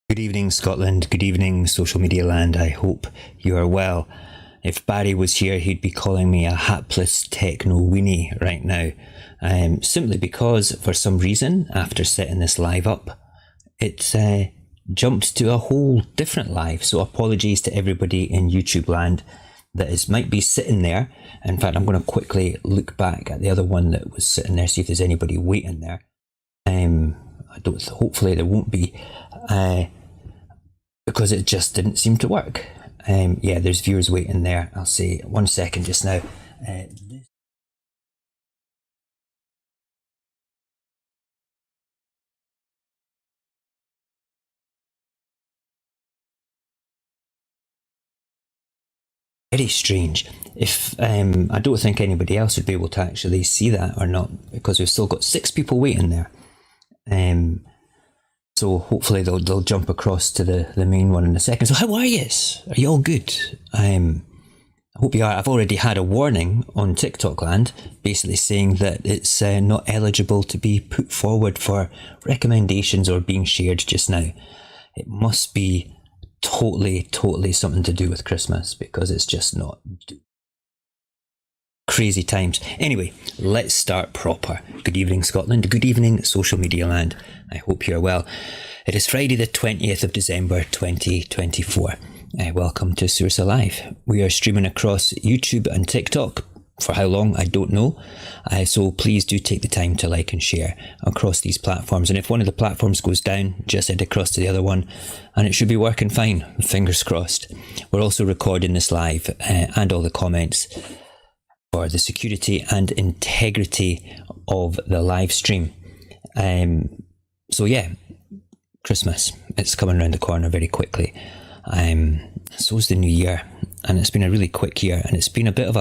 Good evening, Scotland. Good evening, social media land. I hope you are well. If Barry was here, he'd be calling me a hapless techno weenie right now. Simply because, for some reason, after setting this live up, it jumped to a whole different live. So apologies to everybody in YouTube land that might be sitting there. In fact, I'm going to quickly look back at the other one that was sitting there, see if there's anybody waiting there. Hopefully there won't be, because it just didn't seem to work. Yeah, there's viewers waiting there. I'll say 1 second just now. Very strange. If I don't think anybody else would be able to actually see that or not, because we've still got 6 people waiting there. So hopefully they'll jump across to the main one in a second. So how are you? Are you all good? I hope you are. I've already had a warning on TikTok land, basically saying that it's not eligible to be put forward for recommendations or being shared just now. It must be totally something to do with Christmas, because it's just not. Crazy times. Anyway, let's start proper. Good evening, Scotland. Good evening, social media land. I hope you're well. It is Friday the 20th of December 2024. Welcome to Saorsa Live. We are streaming across YouTube and TikTok. For how long, I don't know. So please do take the time to like and share across these platforms. And if one of the platforms goes down, just head across to the other one and it should be working fine. Fingers crossed. We're also recording this live and all the comments for the security and integrity of the live stream. So yeah, Christmas, it's coming around the corner very quickly. So is the new year, and it's been a really quick year, and it's been a bit of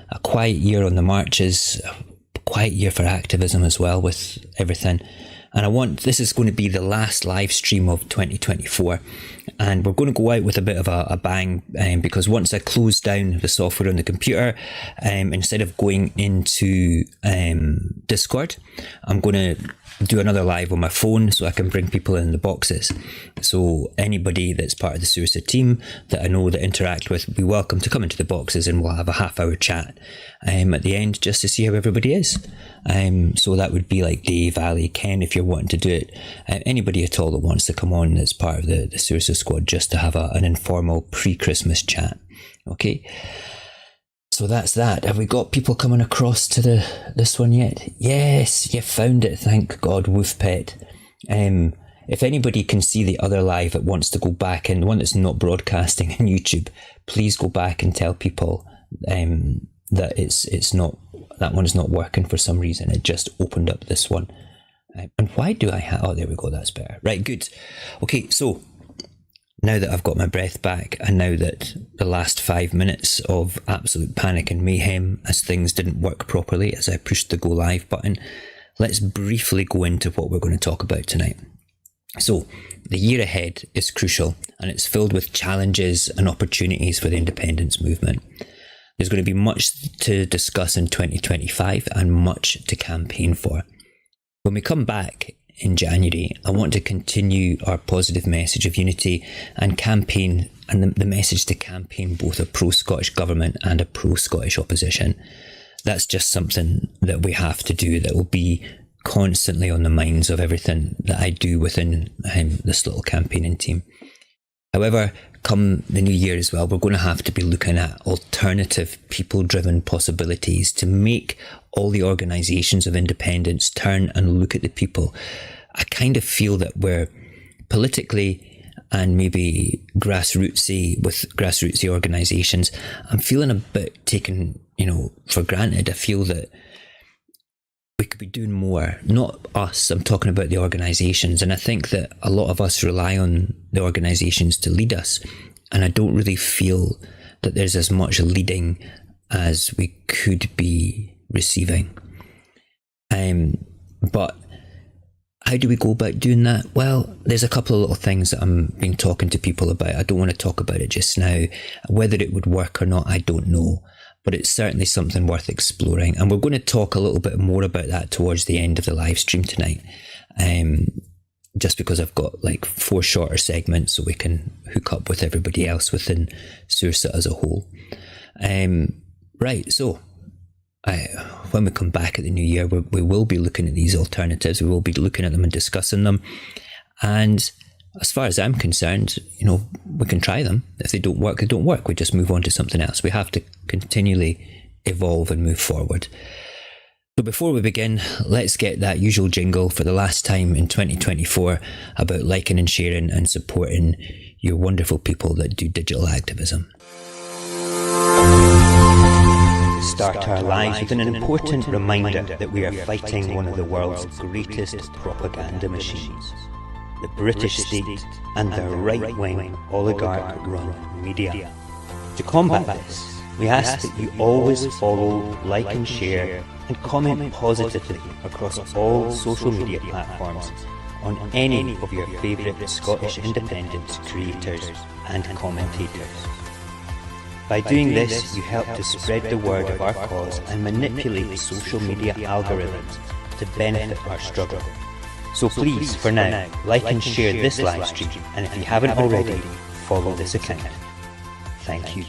a quiet year on the marches, a quiet year for activism as well with everything. And this is going to be the last live stream of 2024. And we're going to go out with a bit of a bang, because once I close down the software on the computer, instead of going into Discord, I'm going to do another live on my phone so I can bring people in the boxes. So anybody that's part of the Saorsa team that I know that interact with, be welcome to come into the boxes, and we'll have a half-hour chat at the end just to see how everybody is. So that would be like Dave, Ali, Ken, if you're wanting to do it. Anybody at all that wants to come on that's part of the Saorsa squad, just to have an informal pre-Christmas chat. Okay. So that's that. Have we got people coming across to this one yet? Yes, you found it. Thank God, Wolfpet. If anybody can see the other live that wants to go back, and the one that's not broadcasting on YouTube, please go back and tell people that it's not, that one is not working for some reason. It just opened up this one. And why do I have... Oh, there we go. That's better. Right, good. Okay, so now that I've got my breath back, and now that the last 5 minutes of absolute panic and mayhem as things didn't work properly as I pushed the go live button, let's briefly go into what we're going to talk about tonight. So the year ahead is crucial, and it's filled with challenges and opportunities for the independence movement. There's going to be much to discuss in 2025 and much to campaign for. When we come back in January, I want to continue our positive message of unity and campaign, and the message to campaign both a pro-Scottish government and a pro-Scottish opposition. That's just something that we have to do, that will be constantly on the minds of everything that I do within this little campaigning team. However, come the new year as well, we're going to have to be looking at alternative people-driven possibilities to make all the organisations of independence turn and look at the people. I kind of feel that we're politically and maybe grassrootsy, with grassrootsy organisations, I'm feeling a bit taken, for granted. I feel that we could be doing more. Not us, I'm talking about the organisations. And I think that a lot of us rely on the organisations to lead us. And I don't really feel that there's as much leading as we could be receiving. But how do we go about doing that? Well, there's a couple of little things that I'm been talking to people about. I don't want to talk about it just now. Whether it would work or not, I don't know. But it's certainly something worth exploring. And we're going to talk a little bit more about that towards the end of the live stream tonight. Just because I've got like 4 shorter segments so we can hook up with everybody else within Saorsa as a whole. Right, so when we come back at the new year, we will be looking at these alternatives. We will be looking at them and discussing them. And as far as I'm concerned, we can try them. If they don't work, they don't work. We just move on to something else. We have to continually evolve and move forward. So before we begin, let's get that usual jingle for the last time in 2024 about liking and sharing and supporting your wonderful people that do digital activism. Start our lives with an important reminder that we are fighting one of the world's greatest propaganda machines, the British state and their right-wing oligarch-run media. To combat this, we ask that you always follow, like and share and comment positively across all social media platforms on any of your favourite Scottish independence creators and commentators. By doing this, you help to spread the word of our cause and manipulate social media algorithms to benefit our struggle. So please, for now, like and share this live stream, and if you haven't already, follow this account. Thank you.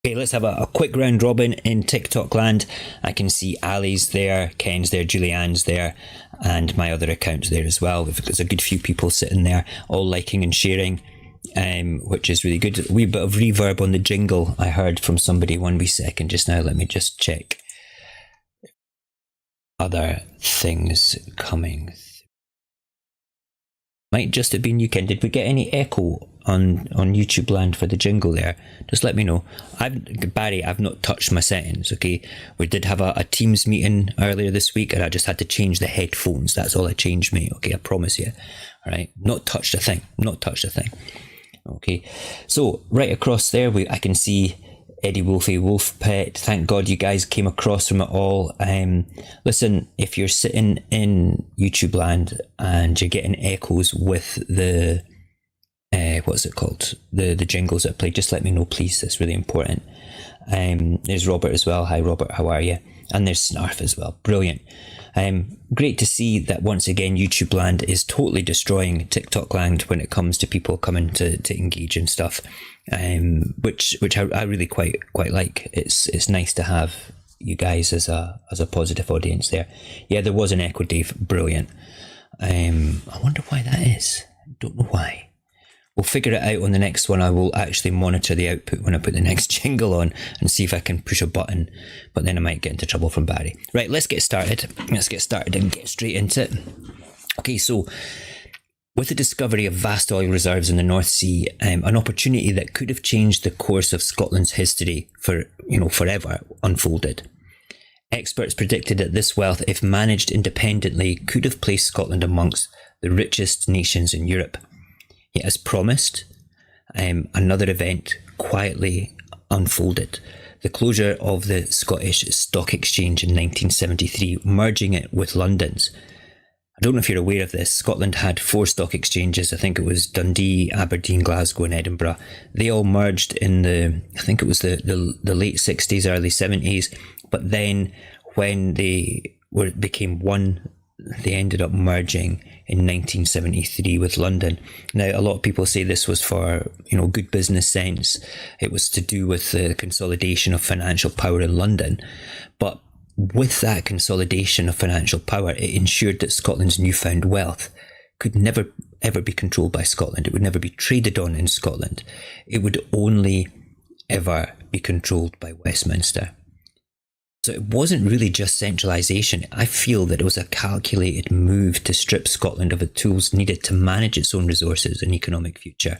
Okay, let's have a quick round robin in TikTok land. I can see Ali's there, Ken's there, Julianne's there, and my other account's there as well. There's a good few people sitting there, all liking and sharing, which is really good. A wee bit of reverb on the jingle I heard from somebody 1 wee second just now. Let me just check. Other things coming through. Might just have been you, Ken. Did we get any echo on YouTube land for the jingle there? Just let me know. Barry, I've not touched my settings, okay? We did have a Teams meeting earlier this week and I just had to change the headphones. That's all I changed, mate, okay? I promise you. All right? Not touched a thing. Okay, so right across there, I can see Eddie Wolfie Wolfpet, thank God you guys came across from it all. Listen, if you're sitting in YouTube land and you're getting echoes with the what's it called? The jingles that I play, just let me know, please. That's really important. There's Robert as well. Hi Robert, how are you? And there's Snarf as well. Brilliant. Great to see that once again YouTube land is totally destroying TikTok land when it comes to people coming to engage and stuff. Which I really quite like. It's nice to have you guys as a positive audience there. Yeah, there was an echo, Dave. Brilliant. I wonder why that is. I don't know why. We'll figure it out on the next one. I will actually monitor the output when I put the next jingle on and see if I can push a button, but then I might get into trouble from Barry. Right, let's get started. Let's get started and get straight into it. Okay, so with the discovery of vast oil reserves in the North Sea, an opportunity that could have changed the course of Scotland's history forever unfolded. Experts predicted that this wealth, if managed independently, could have placed Scotland amongst the richest nations in Europe. Yet, as promised, another event quietly unfolded. The closure of the Scottish Stock Exchange in 1973, merging it with London's. I don't know if you're aware of this. Scotland had 4 stock exchanges. I think it was Dundee, Aberdeen, Glasgow and Edinburgh. They all merged in the late 60s, early 70s. But then when they became one, they ended up merging in 1973 with London. Now, a lot of people say this was for, good business sense. It was to do with the consolidation of financial power in London. But with that consolidation of financial power, it ensured that Scotland's newfound wealth could never ever be controlled by Scotland. It would never be traded on in Scotland. It would only ever be controlled by Westminster. So it wasn't really just centralisation. I feel that it was a calculated move to strip Scotland of the tools needed to manage its own resources and economic future.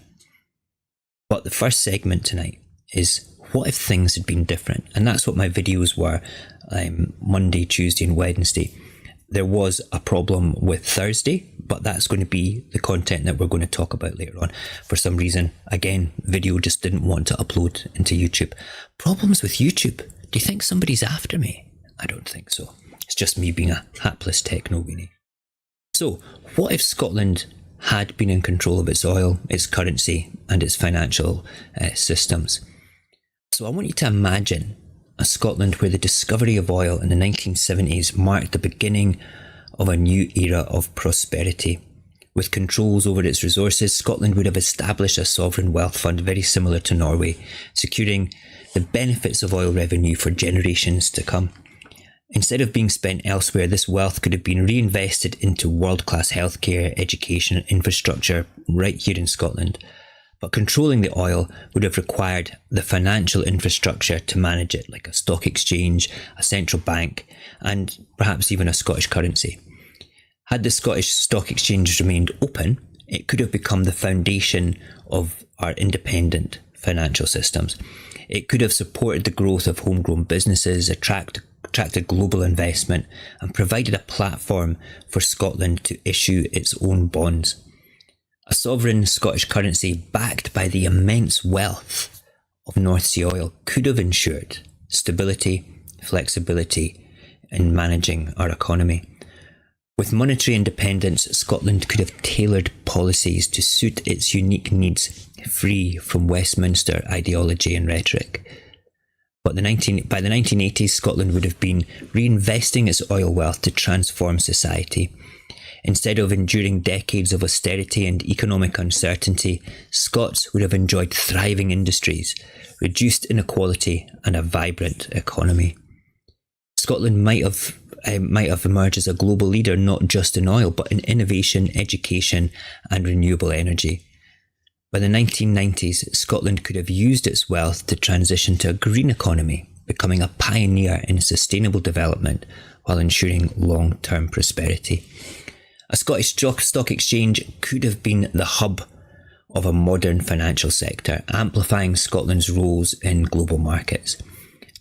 But the first segment tonight is, what if things had been different? And that's what my videos were Monday, Tuesday and Wednesday. There was a problem with Thursday, but that's going to be the content that we're going to talk about later on. For some reason, again, video just didn't want to upload into YouTube. Problems with YouTube. Do you think somebody's after me? I don't think so. It's just me being a hapless techno-weenie. So, what if Scotland had been in control of its oil, its currency and its financial systems? So I want you to imagine a Scotland where the discovery of oil in the 1970s marked the beginning of a new era of prosperity. With controls over its resources, Scotland would have established a sovereign wealth fund very similar to Norway, securing the benefits of oil revenue for generations to come. Instead of being spent elsewhere, this wealth could have been reinvested into world-class healthcare, education and infrastructure right here in Scotland. But controlling the oil would have required the financial infrastructure to manage it, like a stock exchange, a central bank, and perhaps even a Scottish currency. Had the Scottish Stock Exchange remained open, it could have become the foundation of our independent financial systems. It could have supported the growth of homegrown businesses, attracted global investment, and provided a platform for Scotland to issue its own bonds. A sovereign Scottish currency backed by the immense wealth of North Sea oil could have ensured stability, flexibility in managing our economy. With monetary independence, Scotland could have tailored policies to suit its unique needs, free from Westminster ideology and rhetoric. But by the 1980s, Scotland would have been reinvesting its oil wealth to transform society. Instead of enduring decades of austerity and economic uncertainty, Scots would have enjoyed thriving industries, reduced inequality and a vibrant economy. Scotland might have emerged as a global leader not just in oil, but in innovation, education and renewable energy. By the 1990s, Scotland could have used its wealth to transition to a green economy, becoming a pioneer in sustainable development while ensuring long-term prosperity. A Scottish stock exchange could have been the hub of a modern financial sector, amplifying Scotland's roles in global markets.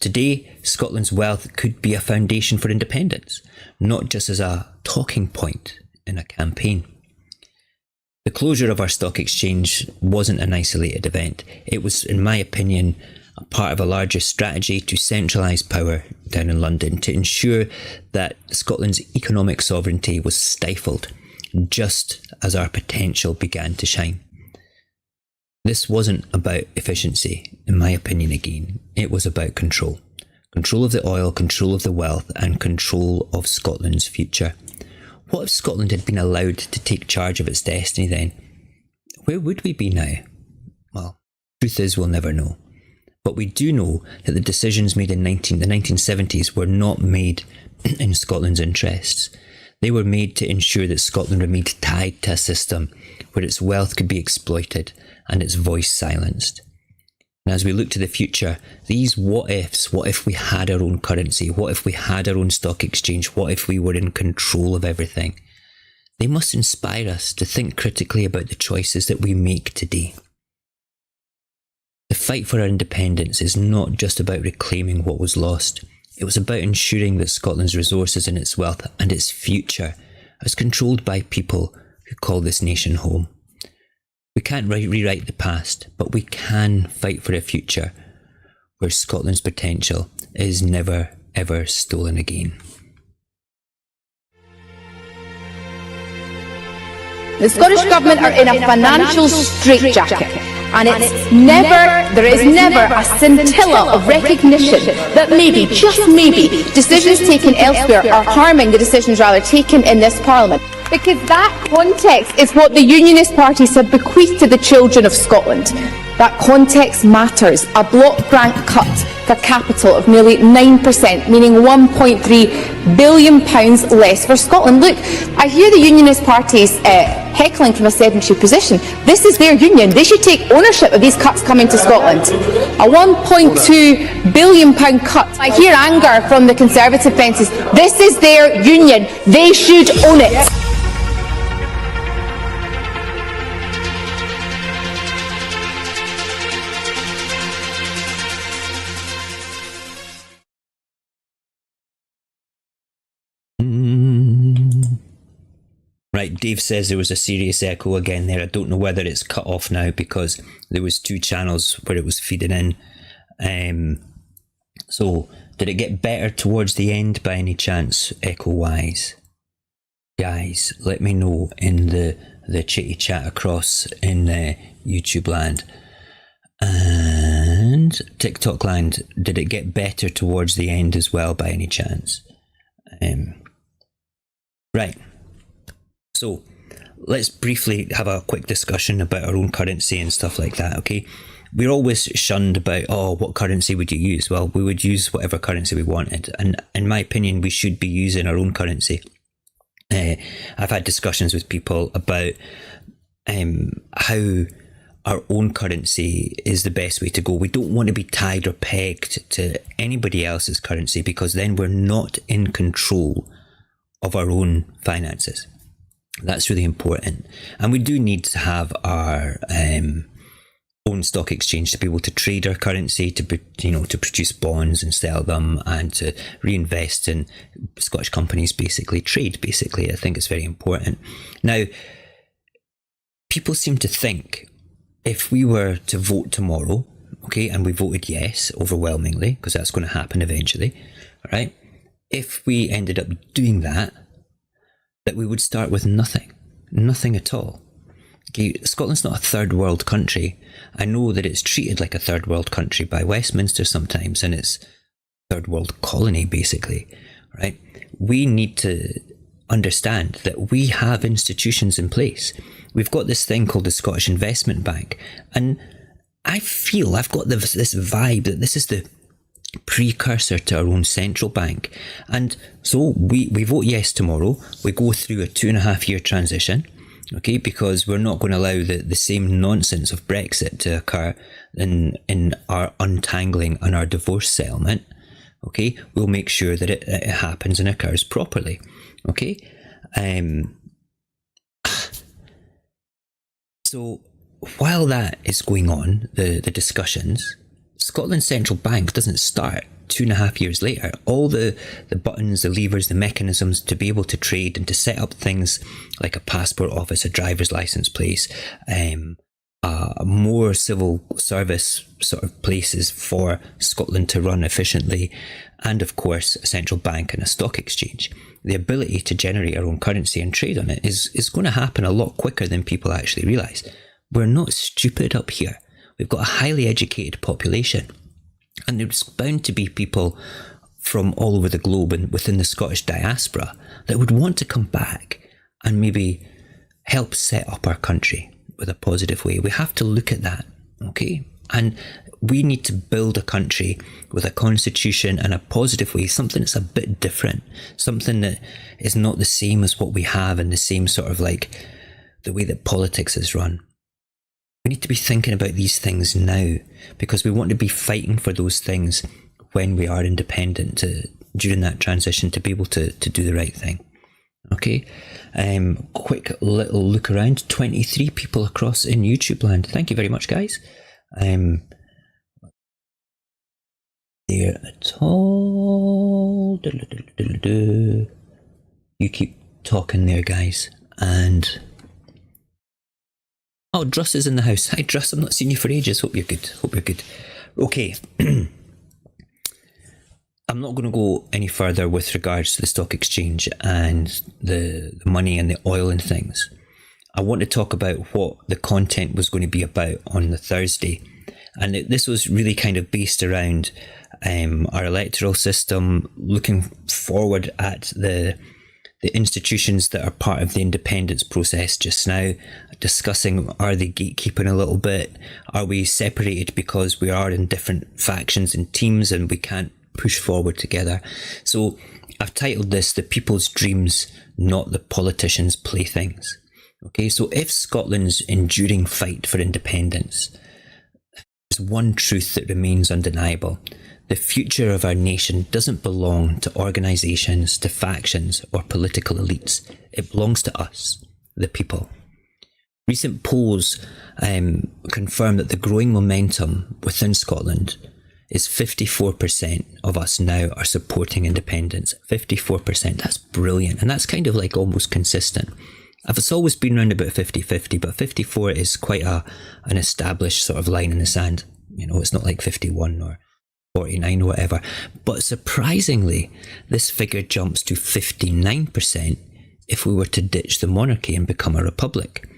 Today, Scotland's wealth could be a foundation for independence, not just as a talking point in a campaign. The closure of our stock exchange wasn't an isolated event. It was, in my opinion, a part of a larger strategy to centralise power down in London to ensure that Scotland's economic sovereignty was stifled just as our potential began to shine. This wasn't about efficiency, in my opinion again. It was about control. Control of the oil, control of the wealth, and control of Scotland's future. What if Scotland had been allowed to take charge of its destiny then? Where would we be now? Well, the truth is we'll never know. But we do know that the decisions made in the 1970s were not made in Scotland's interests. They were made to ensure that Scotland remained tied to a system where its wealth could be exploited and its voice silenced. And as we look to the future, these what ifs, what if we had our own currency, what if we had our own stock exchange, what if we were in control of everything, they must inspire us to think critically about the choices that we make today. The fight for our independence is not just about reclaiming what was lost. It was about ensuring that Scotland's resources and its wealth and its future is controlled by people who call this nation home. We can't rewrite the past, but we can fight for a future where Scotland's potential is never, ever stolen again. The Scottish Government are in a financial straitjacket, and there is never a scintilla of recognition that maybe, just maybe, decisions taken elsewhere are harming the decisions rather taken in this Parliament. Because that context is what the Unionist parties have bequeathed to the children of Scotland. That context matters. A block grant cut for capital of nearly 9%, meaning £1.3 billion less for Scotland. Look, I hear the Unionist parties heckling from a sedentary position. This is their union. They should take ownership of these cuts coming to Scotland. A £1.2 billion cut. I hear anger from the Conservative benches. This is their union. They should own it. Right, Dave says there was a serious echo again there. I don't know whether it's cut off now because there was two channels where it was feeding in. So, did it get better towards the end by any chance, echo-wise? Guys, let me know in the chitty chat across in YouTube land. And TikTok land, did it get better towards the end as well by any chance? Right. So, let's briefly have a quick discussion about our own currency and stuff like that, okay? We're always shunned about, what currency would you use? Well, we would use whatever currency we wanted. And in my opinion, we should be using our own currency. I've had discussions with people about how our own currency is the best way to go. We don't want to be tied or pegged to anybody else's currency because then we're not in control of our own finances. That's really important. And we do need to have our own stock exchange to be able to trade our currency, to produce bonds and sell them, and to reinvest in Scottish companies, trade. I think it's very important. Now, people seem to think if we were to vote tomorrow, okay, and we voted yes overwhelmingly, because that's going to happen eventually, all right? If we ended up doing that we would start with nothing at all. Okay, Scotland's not a third world country. I know that it's treated like a third world country by Westminster sometimes, and it's a third world colony basically, right? We need to understand that we have institutions in place. We've got this thing called the Scottish Investment Bank, and I feel I've got this vibe that this is the precursor to our own central bank. And so we vote yes tomorrow. We go through a 2.5 year transition, okay, because we're not going to allow the same nonsense of Brexit to occur in our untangling and our divorce settlement. Okay, we'll make sure that it happens and occurs properly. Okay, so while that is going on, the discussions, Scotland's central bank doesn't start 2.5 years later. All the buttons, the levers, the mechanisms to be able to trade and to set up things like a passport office, a driver's license place, more civil service sort of places for Scotland to run efficiently, and of course a central bank and a stock exchange. The ability to generate our own currency and trade on it is going to happen a lot quicker than people actually realise. We're not stupid up here. We've got a highly educated population, and there's bound to be people from all over the globe and within the Scottish diaspora that would want to come back and maybe help set up our country with a positive way. We have to look at that, okay? And we need to build a country with a constitution and a positive way, something that's a bit different, something that is not the same as what we have and the same sort of like the way that politics is run. We need to be thinking about these things now, because we want to be fighting for those things when we are independent during that transition, to be able to do the right thing. Okay, quick little look around. 23 people across in YouTube land. Thank you very much, guys. There at all. You keep talking there, guys. And oh, Druss is in the house. Hi, Druss. I've not seen you for ages. Hope you're good. Okay. I'm not going to go any further with regards to the stock exchange and the money and the oil and things. I want to talk about what the content was going to be about on the Thursday. And this was really kind of based around our electoral system, looking forward at the institutions that are part of the independence process just now, discussing, are they gatekeeping a little bit? Are we separated because we are in different factions and teams and we can't push forward together? So I've titled this The People's Dreams, Not the Politicians' Playthings. Okay, so if Scotland's enduring fight for independence, there's one truth that remains undeniable. The future of our nation doesn't belong to organisations, to factions or political elites. It belongs to us, the people. Recent polls confirm that the growing momentum within Scotland is 54% of us now are supporting independence. 54%, that's brilliant. And that's kind of like almost consistent. It's always been around about 50-50, but 54 is quite an established sort of line in the sand. You know, it's not like 51 or 49 or whatever. But surprisingly, this figure jumps to 59% if we were to ditch the monarchy and become a republic.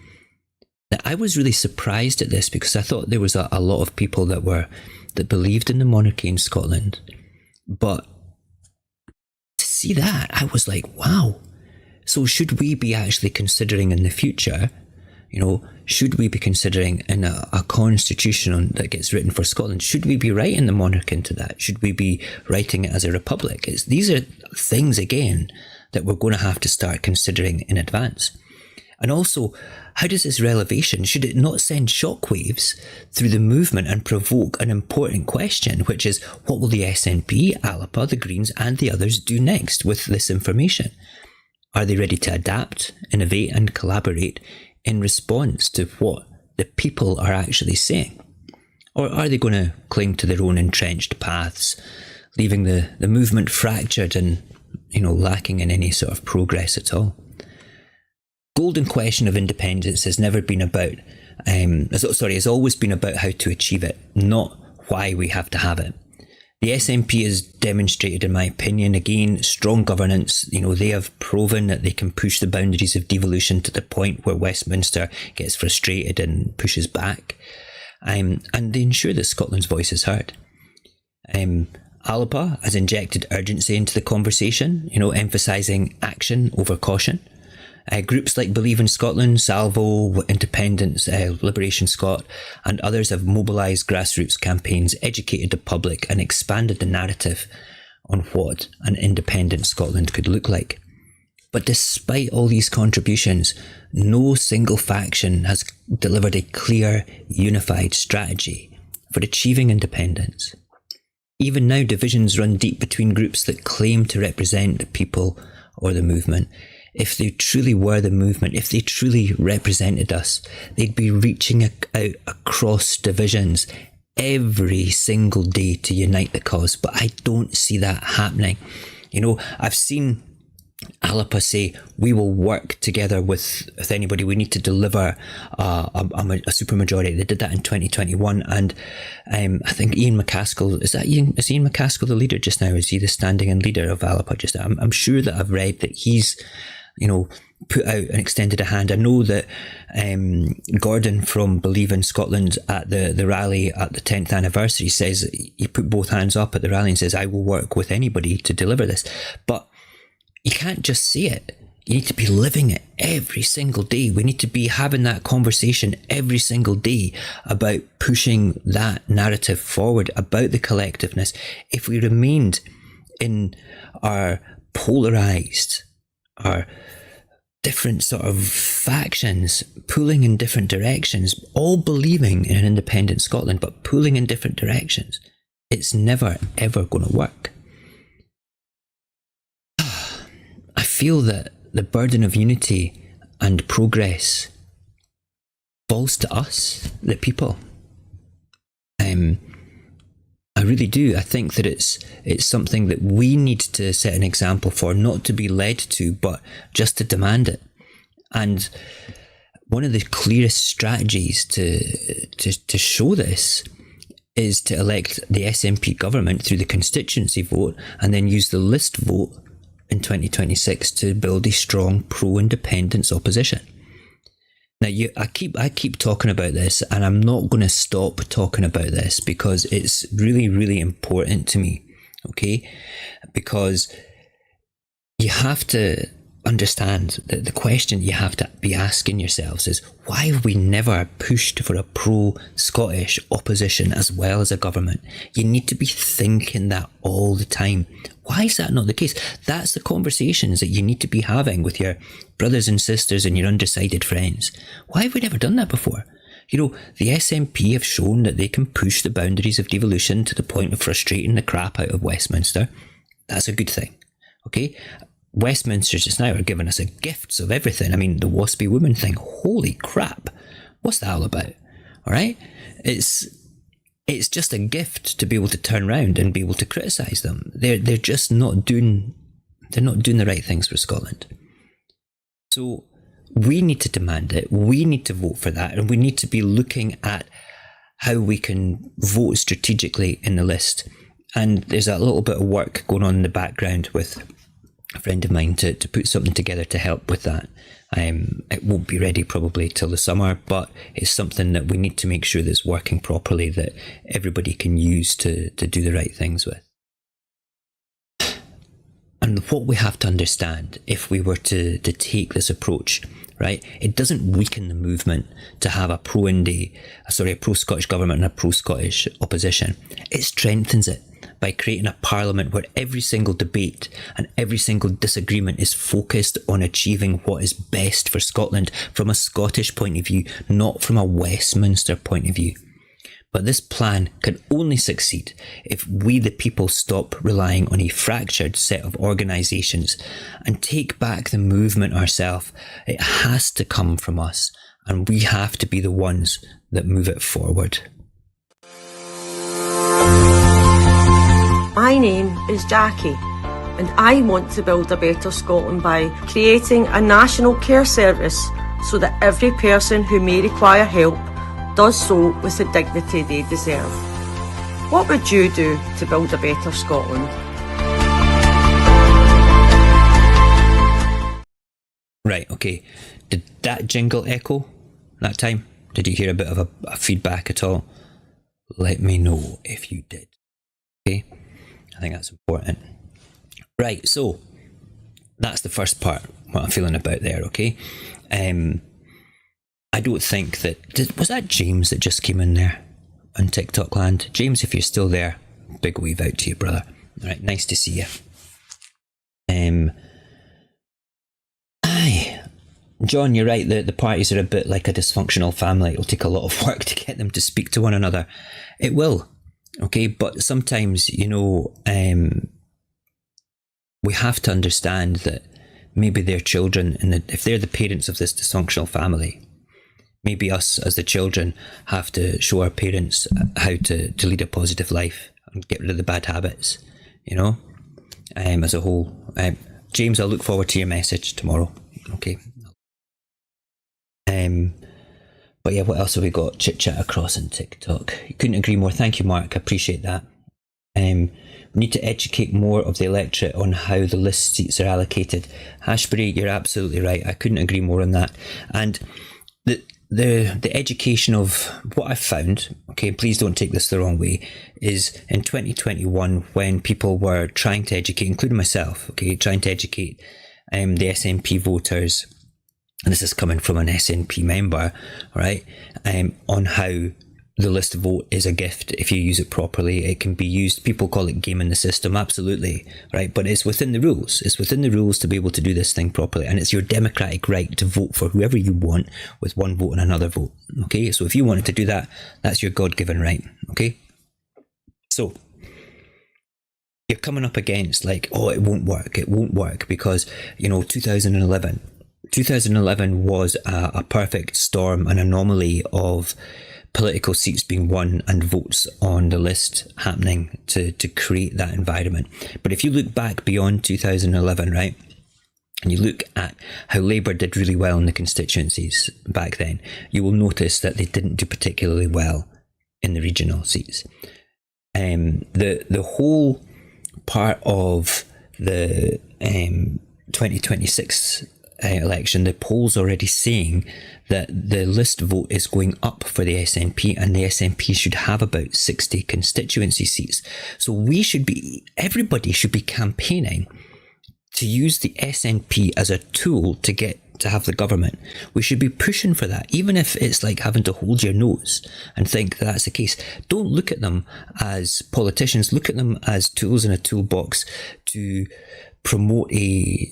Now, I was really surprised at this because I thought there was a lot of people that believed in the monarchy in Scotland. But to see that, I was like, wow. So should we be actually considering in the future, you know, should we be considering in a constitution that gets written for Scotland, should we be writing the monarch into that? Should we be writing it as a republic? These are things, again, that we're going to have to start considering in advance. And also, how does this revelation, should it not send shockwaves through the movement and provoke an important question, which is, what will the SNP, ALPA, the Greens and the others do next with this information? Are they ready to adapt, innovate and collaborate in response to what the people are actually saying? Or are they going to cling to their own entrenched paths, leaving the movement fractured and, you know, lacking in any sort of progress at all? Golden question of independence has never been about, has always been about how to achieve it, not why we have to have it. The SNP has demonstrated, in my opinion, again, strong governance. You know, they have proven that they can push the boundaries of devolution to the point where Westminster gets frustrated and pushes back. And they ensure that Scotland's voice is heard. ALPA has injected urgency into the conversation, you know, emphasising action over caution. Groups like Believe in Scotland, Salvo, Independence, Liberation Scot and others have mobilised grassroots campaigns, educated the public and expanded the narrative on what an independent Scotland could look like. But despite all these contributions, no single faction has delivered a clear, unified strategy for achieving independence. Even now, divisions run deep between groups that claim to represent the people or the movement. If they truly were the movement, if they truly represented us, they'd be reaching out across divisions every single day to unite the cause. But I don't see that happening. You know, I've seen Alapa say, we will work together with anybody. We need to deliver a supermajority. They did that in 2021. And I think Ian McCaskill, is Ian McCaskill the leader just now? Is he the standing in leader of Alapa just now? I'm sure that I've read that he's, put out and extended a hand. I know that Gordon from Believe in Scotland at the rally at the 10th anniversary says he put both hands up at the rally and says, I will work with anybody to deliver this. But you can't just say it. You need to be living it every single day. We need to be having that conversation every single day about pushing that narrative forward, about the collectiveness. If we remained in our polarised, our different sort of factions, pulling in different directions, all believing in an independent Scotland, but pulling in different directions, it's never, ever going to work. I feel that the burden of unity and progress falls to us, the people. I really do. I think that it's something that we need to set an example for, not to be led to, but just to demand it. And one of the clearest strategies to show this is to elect the SNP government through the constituency vote and then use the list vote in 2026 to build a strong pro-independence opposition. Now, I keep talking about this, and I'm not going to stop talking about this because it's really, really important to me, okay? Because you have to understand that the question you have to be asking yourselves is, why have we never pushed for a pro-Scottish opposition as well as a government? You need to be thinking that all the time. Why is that not the case? That's the conversations that you need to be having with your brothers and sisters and your undecided friends. Why have we never done that before? The SNP have shown that they can push the boundaries of devolution to the point of frustrating the crap out of Westminster. That's a good thing, okay? Westminster just now are giving us gifts of everything. I mean, the waspy woman thing, holy crap. What's that all about? All right? It's just a gift to be able to turn around and be able to criticise them. They're just not doing the right things for Scotland. So we need to demand it. We need to vote for that. And we need to be looking at how we can vote strategically in the list. And there's a little bit of work going on in the background with a friend of mine to put something together to help with that. It won't be ready probably till the summer, but it's something that we need to make sure that's working properly, that everybody can use to do the right things with. And what we have to understand, if we were to take this approach, right, it doesn't weaken the movement to have a pro-Scottish government and a pro-Scottish opposition. It strengthens it by creating a parliament where every single debate and every single disagreement is focused on achieving what is best for Scotland from a Scottish point of view, not from a Westminster point of view. But this plan can only succeed if we, the people, stop relying on a fractured set of organisations and take back the movement ourselves. It has to come from us, and we have to be the ones that move it forward. My name is Jackie, and I want to build a better Scotland by creating a national care service so that every person who may require help does so with the dignity they deserve. What would you do to build a better Scotland? Right, okay. Did that jingle echo that time? Did you hear a bit of a feedback at all? Let me know if you did. Okay, I think that's important. Right, so that's the first part, what I'm feeling about there, okay? I don't think that... Was that James that just came in there on TikTok land? James, if you're still there, big wave out to you, brother. All right, nice to see you. Aye. John, you're right, the parties are a bit like a dysfunctional family. It'll take a lot of work to get them to speak to one another. It will, okay? But sometimes, we have to understand that maybe their children, and if they're the parents of this dysfunctional family, maybe us as the children have to show our parents how to lead a positive life and get rid of the bad habits, as a whole. James, I'll look forward to your message tomorrow. Okay. But yeah, what else have we got? Chit chat across on TikTok. Couldn't agree more. Thank you, Mark. I appreciate that. We need to educate more of the electorate on how the list seats are allocated. Ashbury, you're absolutely right. I couldn't agree more on that. And the education of what I've found, okay, please don't take this the wrong way, is in 2021 when people were trying to educate, including myself, okay, trying to educate the SNP voters, and this is coming from an SNP member, right, on how the list vote is a gift. If you use it properly, it can be used. People call it gaming the system, absolutely, right? But it's within the rules. It's within the rules to be able to do this thing properly. And it's your democratic right to vote for whoever you want with one vote and another vote, okay? So if you wanted to do that, that's your God-given right, okay? So you're coming up against like, oh, it won't work because, 2011 was a perfect storm, an anomaly of political seats being won and votes on the list happening to create that environment. But if you look back beyond 2011, right, and you look at how Labour did really well in the constituencies back then, you will notice that they didn't do particularly well in the regional seats. The whole part of the 2026 election, the polls already saying that the list vote is going up for the SNP, and the SNP should have about 60 constituency seats. So everybody should be campaigning to use the SNP as a tool to have the government. We should be pushing for that, even if it's like having to hold your nose and think that that's the case. Don't look at them as politicians, look at them as tools in a toolbox to promote a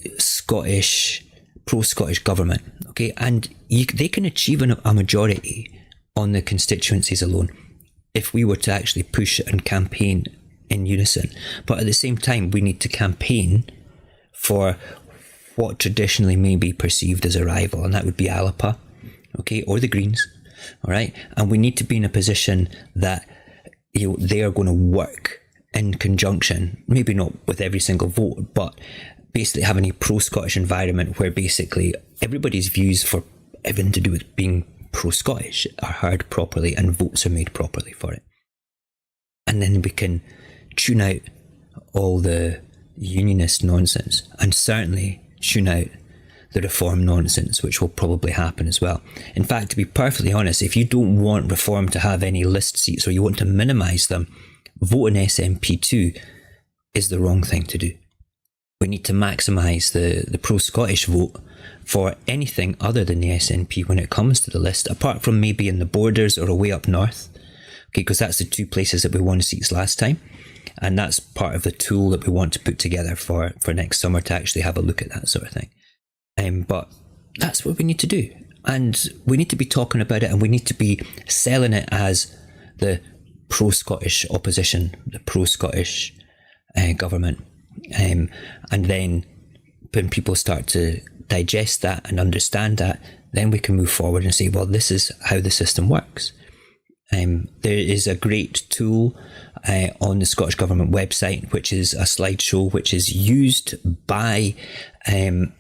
pro-Scottish government, okay? And they can achieve a majority on the constituencies alone if we were to actually push and campaign in unison. But at the same time, we need to campaign for what traditionally may be perceived as a rival, and that would be Alapa, okay, or the Greens, all right? And we need to be in a position that they are going to work in conjunction, maybe not with every single vote, but basically having a pro-Scottish environment where basically everybody's views for everything to do with being pro-Scottish are heard properly and votes are made properly for it. And then we can tune out all the unionist nonsense and certainly tune out the reform nonsense, which will probably happen as well. In fact, to be perfectly honest, if you don't want reform to have any list seats or you want to minimise them, voting SNP2 is the wrong thing to do. We need to maximise the pro-Scottish vote for anything other than the SNP when it comes to the list, apart from maybe in the borders or away up north, okay, because that's the two places that we won seats last time, and that's part of the tool that we want to put together for next summer to actually have a look at that sort of thing. But that's what we need to do, and we need to be talking about it, and we need to be selling it as the pro-Scottish opposition, the pro-Scottish government. And then when people start to digest that and understand that, then we can move forward and say, well, this is how the system works. There is a great tool on the Scottish Government website, which is a slideshow, which is used by the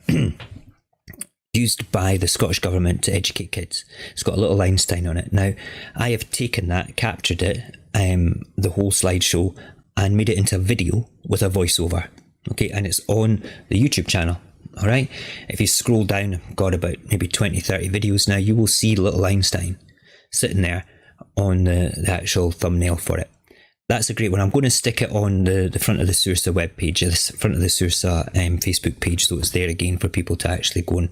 Scottish Government to educate kids. It's got a little Einstein on it. Now, I have taken that, captured it, the whole slideshow, and made it into a video with a voiceover, okay, and it's on the YouTube channel, all right? If you scroll down, I've got about maybe 20-30 videos now, you will see little Einstein sitting there on the actual thumbnail for it. That's a great one. I'm going to stick it on the front of the Saorsa webpage, the front of the Saorsa Facebook page, so it's there again for people to actually go and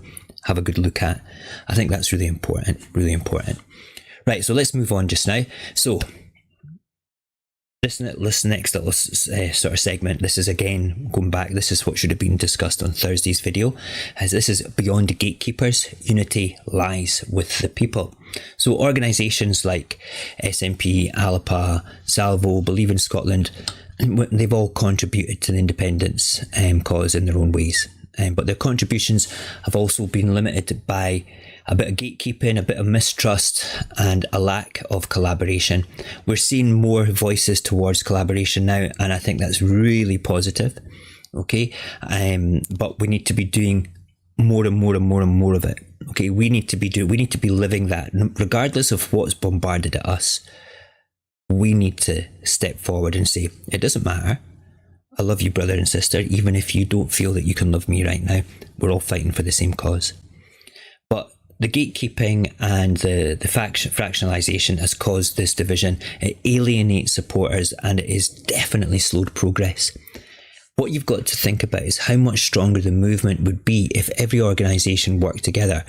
have a good look at. I think that's really important, really important. Right, so let's move on just now. So this next little sort of segment, this is again going back, this is what should have been discussed on Thursday's video, as this is Beyond the Gatekeepers, Unity Lies with the People. So organisations like SNP, Alapa, Salvo, Believe in Scotland, they've all contributed to the independence cause in their own ways. But their contributions have also been limited by a bit of gatekeeping, a bit of mistrust, and a lack of collaboration. We're seeing more voices towards collaboration now, and I think that's really positive. okay? But we need to be doing more and more and more and more of it. Okay, we need to be living that, regardless of what's bombarded at us. We need to step forward and say, it doesn't matter. I love you, brother and sister, even if you don't feel that you can love me right now. We're all fighting for the same cause. But the gatekeeping and the fractionalisation has caused this division. It alienates supporters, and it has definitely slowed progress. What you've got to think about is how much stronger the movement would be if every organisation worked together,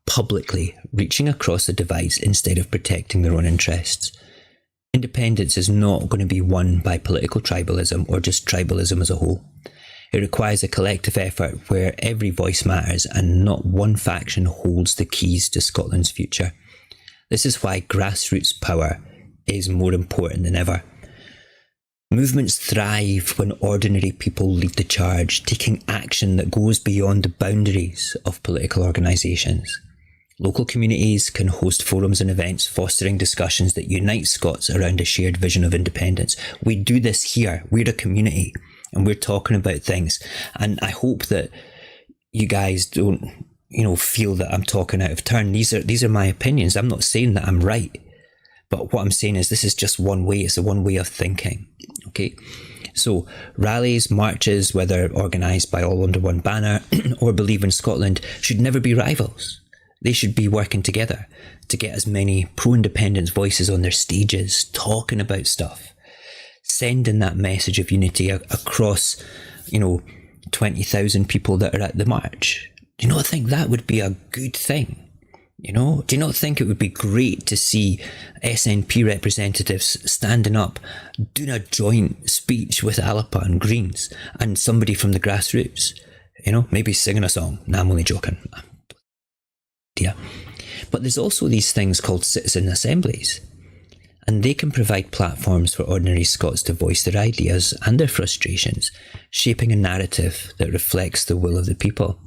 publicly, reaching across the divides instead of protecting their own interests. Independence is not going to be won by political tribalism or just tribalism as a whole. It requires a collective effort where every voice matters and not one faction holds the keys to Scotland's future. This is why grassroots power is more important than ever. Movements thrive when ordinary people lead the charge, taking action that goes beyond the boundaries of political organisations. Local communities can host forums and events fostering discussions that unite Scots around a shared vision of independence. We do this here. We're a community and we're talking about things. And I hope that you guys don't, feel that I'm talking out of turn. These are my opinions. I'm not saying that I'm right. But what I'm saying is this is just one way. It's a one way of thinking. Okay. So rallies, marches, whether organised by All Under One Banner or Believe in Scotland, should never be rivals. They should be working together to get as many pro-independence voices on their stages, talking about stuff, sending that message of unity across, 20,000 people that are at the march. Do you not think that would be a good thing? Do you not think it would be great to see SNP representatives standing up, doing a joint speech with Alapa and Greens and somebody from the grassroots? Maybe singing a song. Nah, I'm only joking. Yeah. But there's also these things called citizen assemblies, and they can provide platforms for ordinary Scots to voice their ideas and their frustrations, shaping a narrative that reflects the will of the people,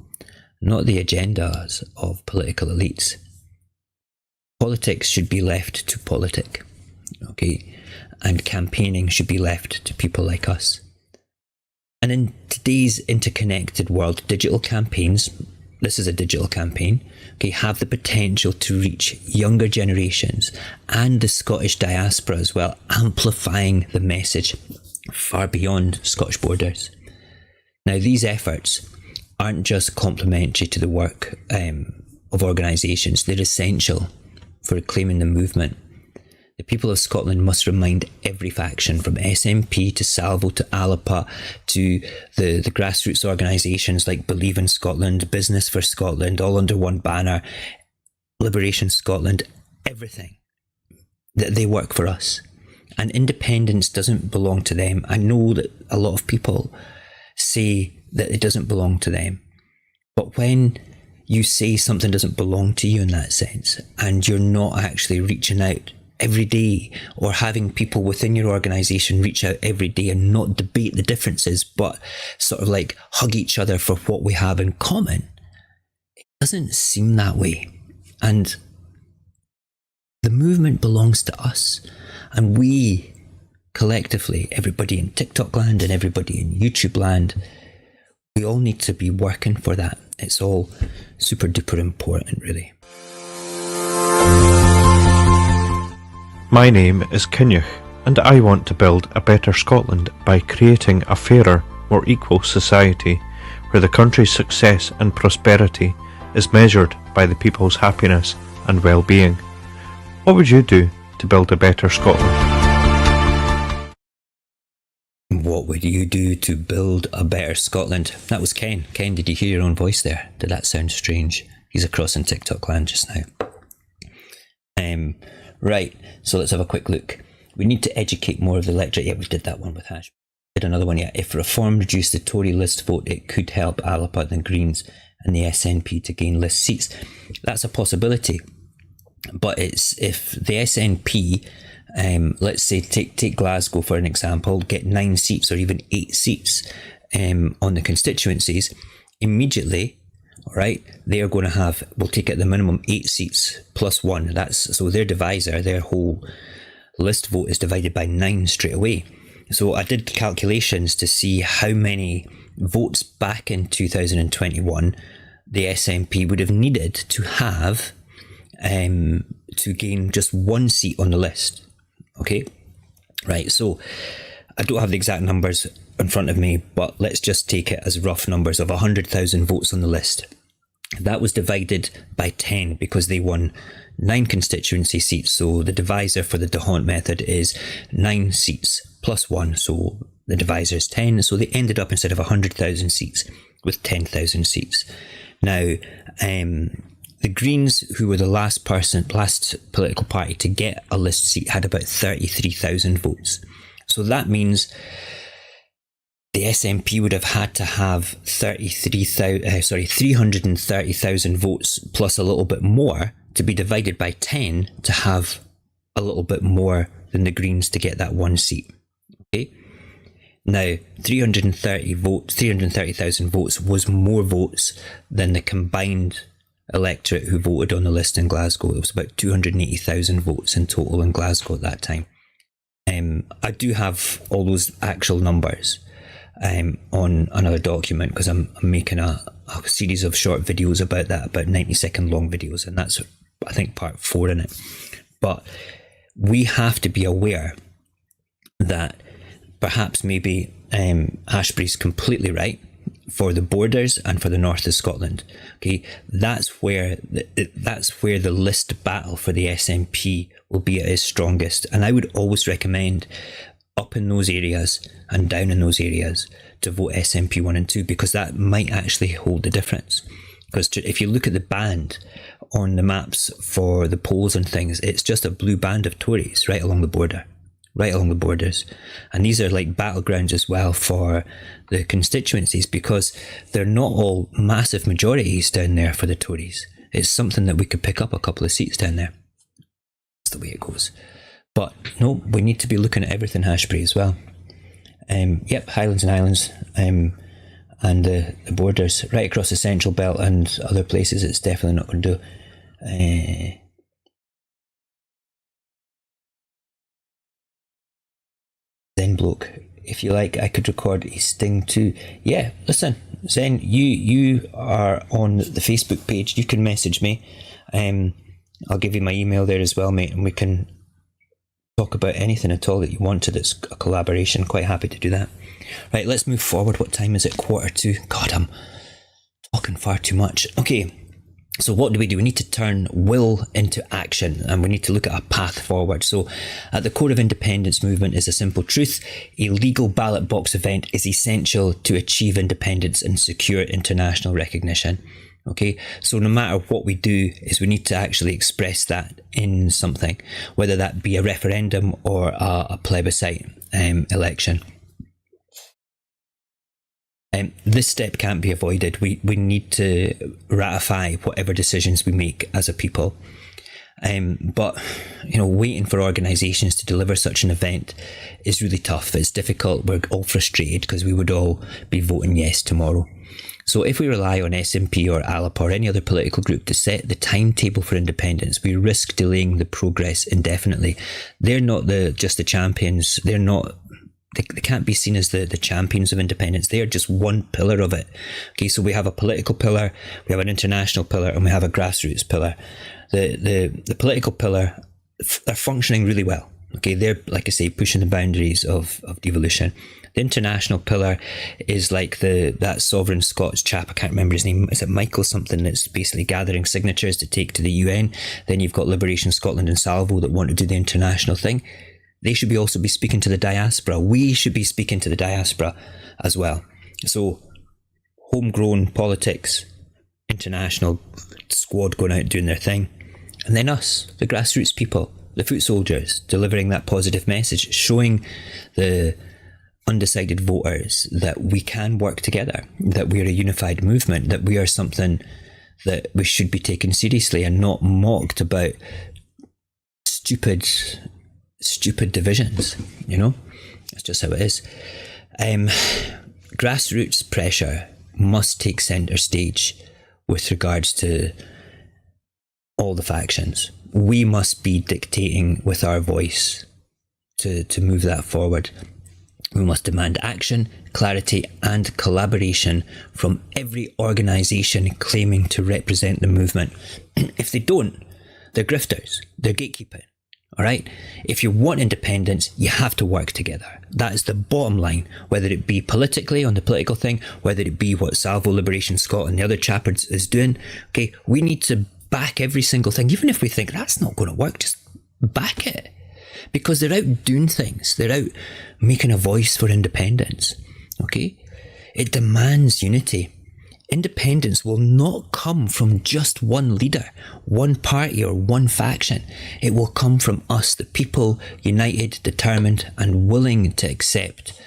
not the agendas of political elites. Politics should be left to politic, okay? And campaigning should be left to people like us. And in today's interconnected world, digital campaigns, this is a digital campaign, okay, have the potential to reach younger generations and the Scottish diaspora as well, amplifying the message far beyond Scottish borders. Now, these efforts aren't just complementary to the work of organisations, they're essential for reclaiming the movement. The people of Scotland must remind every faction, from SNP to Salvo to Alapa to the grassroots organisations like Believe in Scotland, Business for Scotland, All Under One Banner, Liberation Scotland, everything, that they work for us. And independence doesn't belong to them. I know that a lot of people say that it doesn't belong to them. But when you say something doesn't belong to you in that sense, and you're not actually reaching out every day or having people within your organisation reach out every day and not debate the differences, but sort of like hug each other for what we have in common, it doesn't seem that way. And the movement belongs to us, and we collectively, everybody in TikTok land and everybody in YouTube land, we all need to be working for that. It's all super duper important, really. My name is Kinneach, and I want to build a better Scotland by creating a fairer, more equal society where the country's success and prosperity is measured by the people's happiness and well-being. What would you do to build a better Scotland? What would you do to build a better Scotland? That was Ken. Ken, did you hear your own voice there? Did that sound strange? He's across in TikTok land just now. Right, so let's have a quick look. We need to educate more of the electorate. Yeah, we did that one with Hash. Did another one, yeah. If reform reduced the Tory list vote, it could help Alapa, the Greens and the SNP to gain list seats. That's a possibility. But it's if the SNP, let's say take Glasgow for an example, get 9 seats or even 8 seats on the constituencies, immediately, all right, they are going to have, we'll take at the minimum 8 seats plus 1. That's so their divisor, their whole list vote is divided by 9 straight away. So I did calculations to see how many votes back in 2021, the SNP would have needed to have to gain just one seat on the list. Okay, right, so I don't have the exact numbers in front of me, but let's just take it as rough numbers of 100,000 votes on the list. That was divided by 10 because they won 9 constituency seats. So the divisor for the D'Hondt method is 9 seats plus 1. So the divisor is 10. So they ended up, instead of 100,000 seats, with 10,000 seats. Now, the Greens, who were the last political party to get a list seat, had about 33,000 votes. So that means the SNP would have had to have 330,000 votes plus a little bit more to be divided by 10 to have a little bit more than the Greens to get that one seat. Okay. Now, 330,000 votes was more votes than the combined electorate who voted on the list in Glasgow. It was about 280,000 votes in total in Glasgow at that time. I do have all those actual numbers on another document, because I'm making a series of short videos about that, about 90-second long videos, and that's, I think, part 4 in it. But we have to be aware that perhaps maybe Ashbury's completely right for the borders and for the north of Scotland. Okay, that's where the list battle for the SNP will be at its strongest, and I would always recommend up in those areas and down in those areas to vote SNP 1 and 2, because that might actually hold the difference. Because if you look at the band on the maps for the polls and things, it's just a blue band of Tories right along the borders. And these are like battlegrounds as well for the constituencies, because they're not all massive majorities down there for the Tories. It's something that we could pick up a couple of seats down there. That's the way it goes. But no, we need to be looking at everything Ashbury as well. Yep, Highlands and Islands, and the borders right across the Central Belt and other places. It's definitely not going to do. Zen bloke, if you like, I could record a sting too. Yeah, listen, Zen, you are on the Facebook page. You can message me. I'll give you my email there as well, mate, and we can talk about anything at all that you want to that's a collaboration. Quite happy to do that. Right, let's move forward. What time is it? 1:45. God, I'm talking far too much. Okay, so what do? We need to turn will into action, and we need to look at a path forward. So at the core of independence movement is a simple truth: a legal ballot box event is essential to achieve independence and secure international recognition. Okay, so no matter what we do, is we need to actually express that in something, whether that be a referendum or a plebiscite election. This step can't be avoided. We need to ratify whatever decisions we make as a people. But waiting for organisations to deliver such an event is really tough. It's difficult. We're all frustrated because we would all be voting yes tomorrow. So if we rely on SNP or ALP or any other political group to set the timetable for independence, we risk delaying the progress indefinitely. They're not just the champions. They're not. They can't be seen as the champions of independence. They are just one pillar of it. Okay, so we have a political pillar, we have an international pillar, and we have a grassroots pillar. The political pillar, they're functioning really well. Okay, they're, like I say, pushing the boundaries of devolution. The international pillar is like that sovereign Scots chap, I can't remember his name, is it Michael something, that's basically gathering signatures to take to the UN. Then you've got Liberation Scotland and Salvo that want to do the international thing. They should also be speaking to the diaspora. We should be speaking to the diaspora as well. So homegrown politics, international squad going out doing their thing, and then us, the grassroots people, the foot soldiers, delivering that positive message, showing the undecided voters that we can work together, that we're a unified movement, that we are something that we should be taken seriously and not mocked about stupid divisions. That's just how it is. Grassroots pressure must take centre stage with regards to all the factions. We must be dictating with our voice to move that forward. We must demand action, clarity and collaboration from every organisation claiming to represent the movement. If they don't, they're grifters, they're gatekeeping. Alright? If you want independence, you have to work together. That is the bottom line, whether it be politically on the political thing, whether it be what Salvo Liberation Scotland, the other chapter, is doing. Okay, we need to back every single thing, even if we think that's not going to work, just back it. Because they're out doing things. They're out making a voice for independence. Okay? It demands unity. Independence will not come from just one leader, one party or one faction. It will come from us, the people, united, determined and willing to accept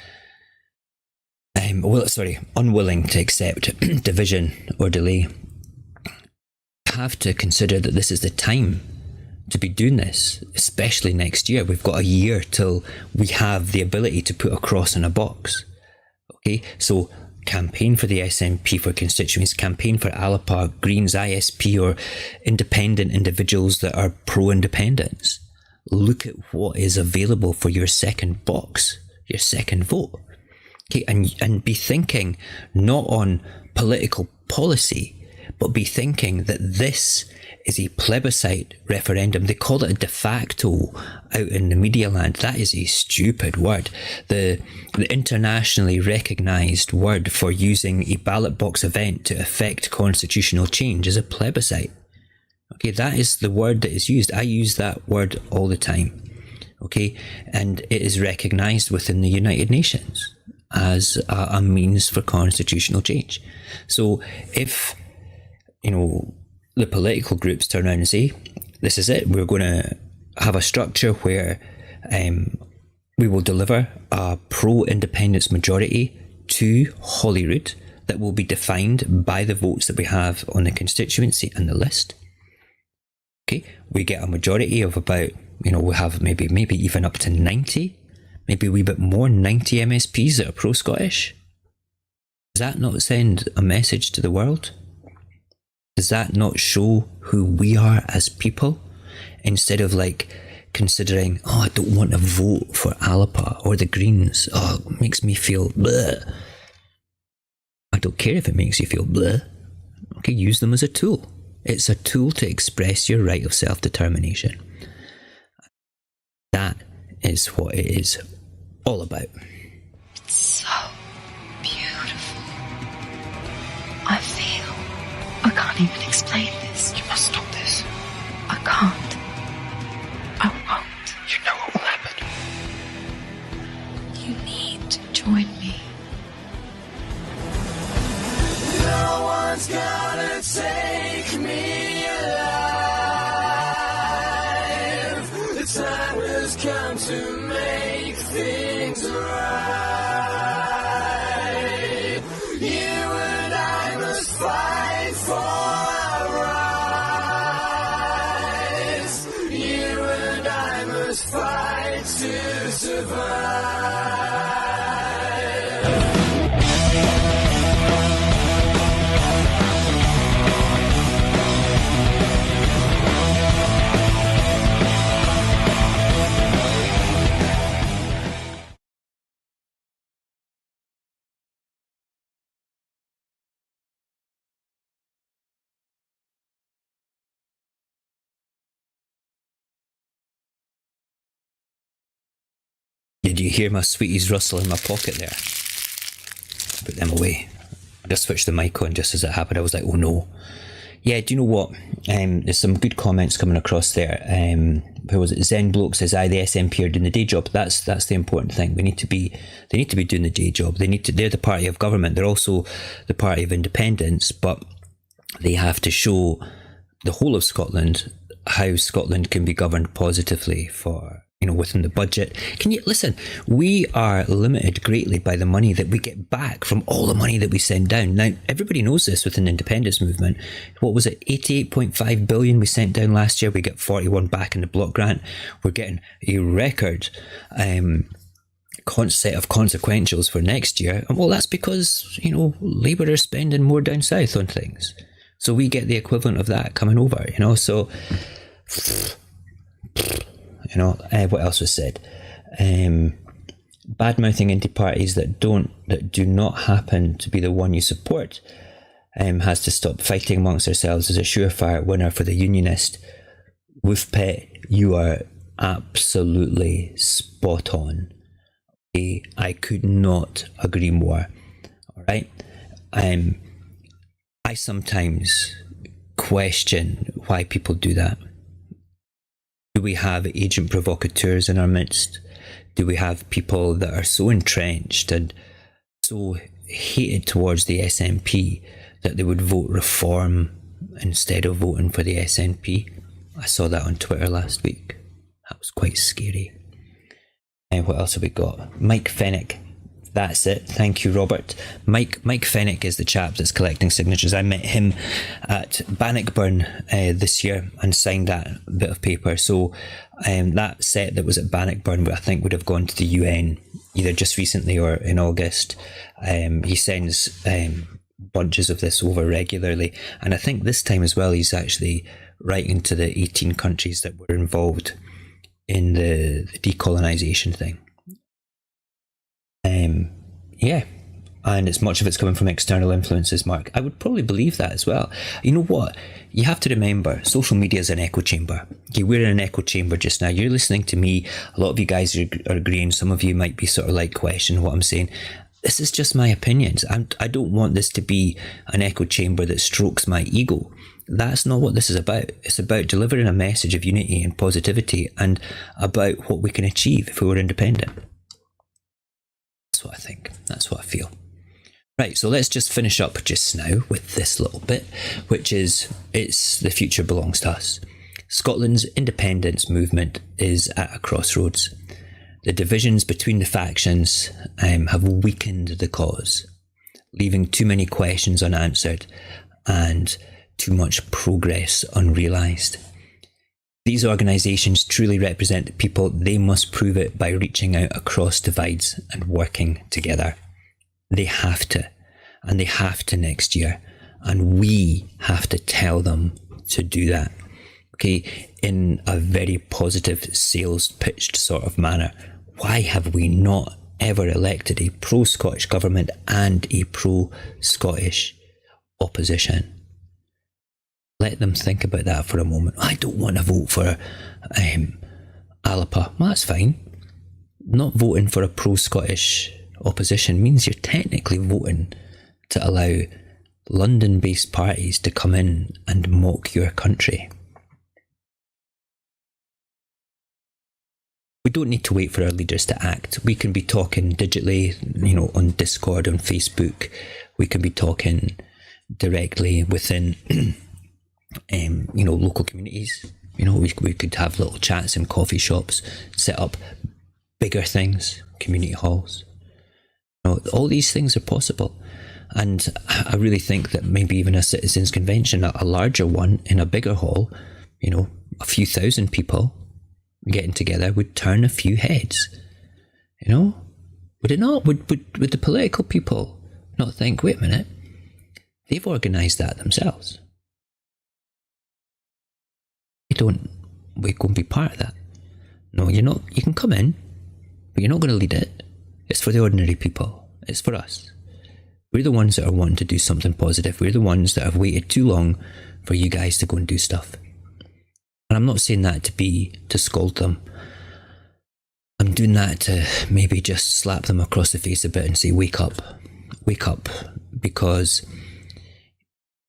unwilling to accept division or delay. Have to consider that this is the time to be doing this, especially next year. We've got a year till we have the ability to put a cross in a box. Okay, so campaign for the SNP for constituencies, campaign for Alapar, Greens, ISP or independent individuals that are pro-independence. Look at what is available for your second box, your second vote. Okay, and be thinking not on political policy, but be thinking that this is a plebiscite referendum. They call it a de facto out in the media land. That is a stupid word. The internationally recognised word for using a ballot box event to effect constitutional change is a plebiscite. Okay, that is the word that is used. I use that word all the time. Okay, and it is recognised within the United Nations as a means for constitutional change. So if, the political groups turn around and say, this is it, we're going to have a structure where we will deliver a pro-independence majority to Holyrood that will be defined by the votes that we have on the constituency and the list. Okay, we get a majority of about, we have maybe even up to 90, maybe a wee bit more, 90 MSPs that are pro-Scottish. Does that not send a message to the world? Does that not show who we are as people? Instead of considering, I don't want to vote for Alapa or the Greens. It makes me feel bleh. I don't care if it makes you feel bleh. Okay, use them as a tool. It's a tool to express your right of self-determination. That is what it is all about. It's so beautiful. I feel I can't even explain this. You must stop this. I can't. I won't. You know what will happen. You need to join me. No one's gonna take me alive. The time has come to make things right. You and I must fight for our rights. You and I must fight to survive. Did you hear my sweeties rustle in my pocket there? Put them away. I just switched the mic on just as it happened. I was like, oh no. Yeah, do you know what? There's some good comments coming across there. Who was it? Zen Bloke says, the SNP are doing the day job. That's the important thing. They need to be doing the day job. They're the party of government. They're also the party of independence, but they have to show the whole of Scotland how Scotland can be governed positively for, within the budget. Can you listen? We are limited greatly by the money that we get back from all the money that we send down. Now, everybody knows this within the independence movement. What was it? 88.5 billion we sent down last year. We get 41 back in the block grant. We're getting a record set of consequentials for next year. And well, that's because, Labour are spending more down south on things. So we get the equivalent of that coming over, so what else was said? bad-mouthing into parties that do not happen to be the one you support has to stop fighting amongst ourselves as a surefire winner for the unionist. Wolfpet, you are absolutely spot on. Okay? I could not agree more. All right. I sometimes question why people do that. Do we have agent provocateurs in our midst? Do we have people that are so entrenched and so hated towards the SNP that they would vote reform instead of voting for the SNP? I saw that on Twitter last week. That was quite scary. And what else have we got? Mike Fennick. That's it. Thank you, Robert. Mike Fennick is the chap that's collecting signatures. I met him at Bannockburn this year and signed that bit of paper. So that set that was at Bannockburn, I think, would have gone to the UN either just recently or in August. He sends bunches of this over regularly. And I think this time as well, he's actually writing to the 18 countries that were involved in the decolonisation thing. Yeah, and it's much of it's coming from external influences, Mark. I would probably believe that as well. You know what? You have to remember, social media is an echo chamber. Okay, we're in an echo chamber just now. You're listening to me. A lot of you guys are agreeing. Some of you might be sort of like questioning what I'm saying. This is just my opinions. I don't want this to be an echo chamber that strokes my ego. That's not what this is about. It's about delivering a message of unity and positivity and about what we can achieve if we were independent. That's what I think. That's what I feel. Right, so let's just finish up just now with this little bit, which is it's the future belongs to us. Scotland's independence movement is at a crossroads. The divisions between the factions have weakened the cause, leaving too many questions unanswered and too much progress unrealised. These organisations truly represent the people. They must prove it by reaching out across divides and working together. They have to, and they have to next year. And we have to tell them to do that. Okay, in a very positive, sales-pitched sort of manner. Why have we not ever elected a pro-Scottish government and a pro-Scottish opposition? Let them think about that for a moment. I don't want to vote for Alapa. Well, that's fine. Not voting for a pro-Scottish opposition means you're technically voting to allow London-based parties to come in and mock your country. We don't need to wait for our leaders to act. We can be talking digitally, on Discord, on Facebook. We can be talking directly within local communities. We could have little chats in coffee shops, set up bigger things, community halls. All these things are possible. And I really think that maybe even a citizens' convention, a larger one in a bigger hall, a few thousand people getting together would turn a few heads. Would it not? Would the political people not think, wait a minute, they've organised that themselves. We're going to be part of that. No, you're not. You can come in, but you're not going to lead it. It's for the ordinary people. It's for us. We're the ones that are wanting to do something positive. We're the ones that have waited too long for you guys to go and do stuff. And I'm not saying that to scold them. I'm doing that to maybe just slap them across the face a bit and say, wake up, because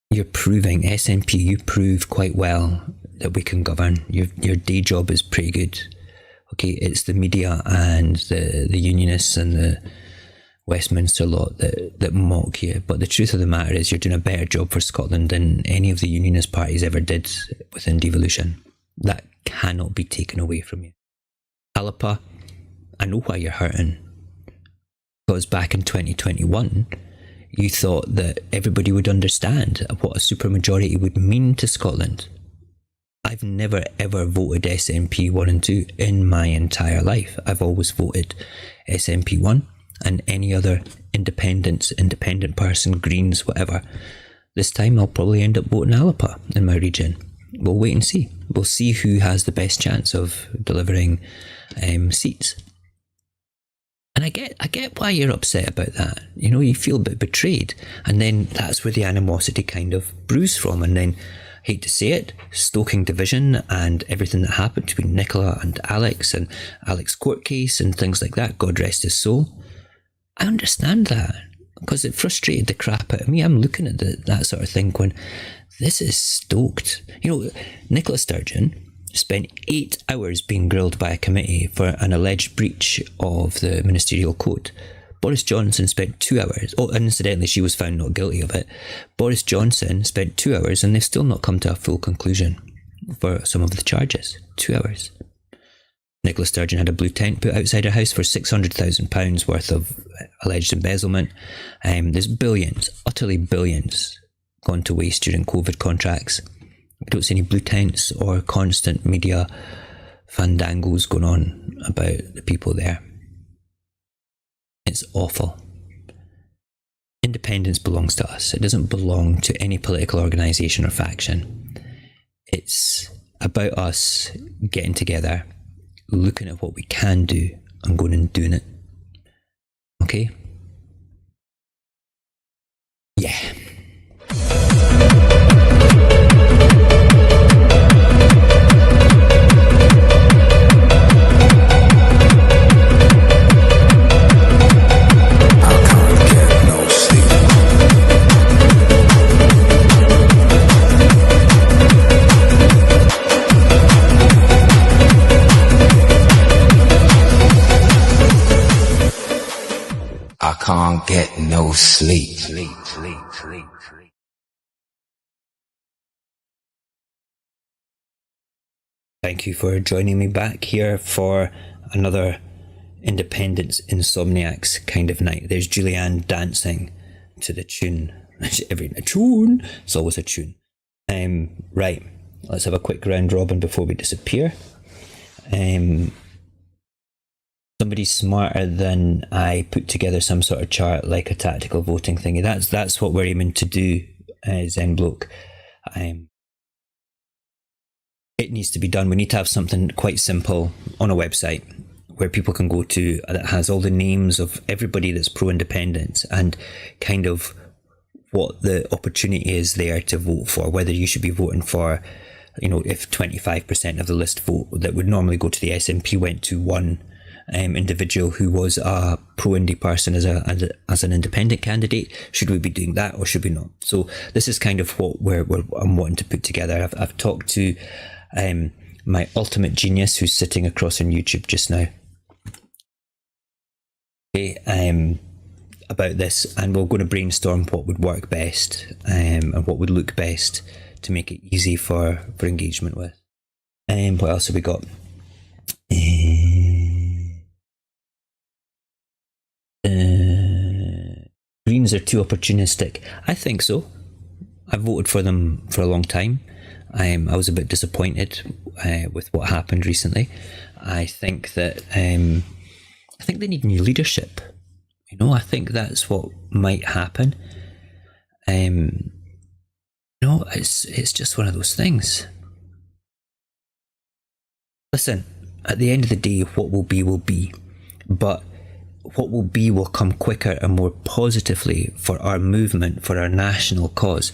you're proving, SNP, you prove quite well that we can govern. Your day job is pretty good. Okay, it's the media and the unionists and the Westminster lot that mock you. But the truth of the matter is you're doing a better job for Scotland than any of the unionist parties ever did within devolution. That cannot be taken away from you. Alapa, I know why you're hurting. Because back in 2021, you thought that everybody would understand what a supermajority would mean to Scotland. I've never ever voted SNP 1 and 2 in my entire life. I've always voted SNP 1 and any other independent person, Greens, whatever. This time I'll probably end up voting Alapa in my region. We'll wait and see. We'll see who has the best chance of delivering seats. And I get why you're upset about that. You know, you feel a bit betrayed. And then that's where the animosity kind of brews from. And then, hate to say it, stoking division and everything that happened between Nicola and Alex court case and things like that, God rest his soul. I understand that, because it frustrated the crap out of me. I'm looking at that sort of thing going, this is stoked. You know, Nicola Sturgeon spent 8 hours being grilled by a committee for an alleged breach of the ministerial code. Boris Johnson spent 2 hours. Oh, and incidentally, she was found not guilty of it. Boris Johnson spent 2 hours and they've still not come to a full conclusion for some of the charges. 2 hours. Nicola Sturgeon had a blue tent put outside her house for £600,000 worth of alleged embezzlement. There's billions, utterly billions, gone to waste during COVID contracts. We don't see any blue tents or constant media fandangos going on about the people there. It's awful. Independence belongs to us. It doesn't belong to any political organisation or faction. It's about us getting together, looking at what we can do and going and doing it. Okay? Yeah. I can't get no sleep. Thank you for joining me back here for another Independence Insomniacs kind of night. There's Julianne dancing to the tune. A tune. It's always a tune. Right. Let's have a quick round robin before we disappear. Somebody smarter than I put together some sort of chart, like a tactical voting thingy. That's what we're aiming to do, Zen Bloke. It needs to be done. We need to have something quite simple on a website where people can go to that has all the names of everybody that's pro-independence and kind of what the opportunity is there to vote for, whether you should be voting for, you know, if 25% of the list vote that would normally go to the SNP went to one individual who was a pro-indie person as an independent candidate, should we be doing that or should we not? So this is kind of what I'm wanting to put together. I've talked to my ultimate genius who's sitting across on YouTube just now. Okay, about this, and we're going to brainstorm what would work best and what would look best to make it easy for engagement with. What else have we got? Greens are too opportunistic. I think so. I've voted for them for a long time. I was a bit disappointed with what happened recently. I think that I think they need new leadership. You know, I think that's what might happen. You know, it's just one of those things. Listen, at the end of the day, what will be, but what will be will come quicker and more positively for our movement, for our national cause,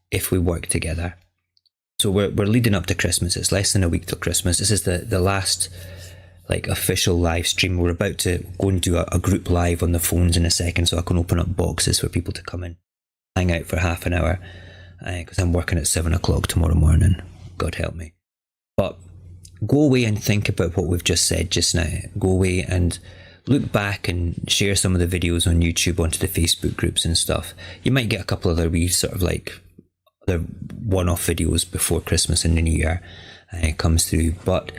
if we work together. So we're leading up to Christmas. It's less than a week till Christmas. This is the last official live stream. We're about to go and do a group live on the phones in a second, so I can open up boxes for people to come in, hang out for half an hour, because I'm working at 7 o'clock tomorrow morning. God help me. But go away and think about what we've just said just now. Go away and look back and share some of the videos on YouTube onto the Facebook groups and stuff. You might get a couple other wee sort of other one-off videos before Christmas and the New Year comes through. But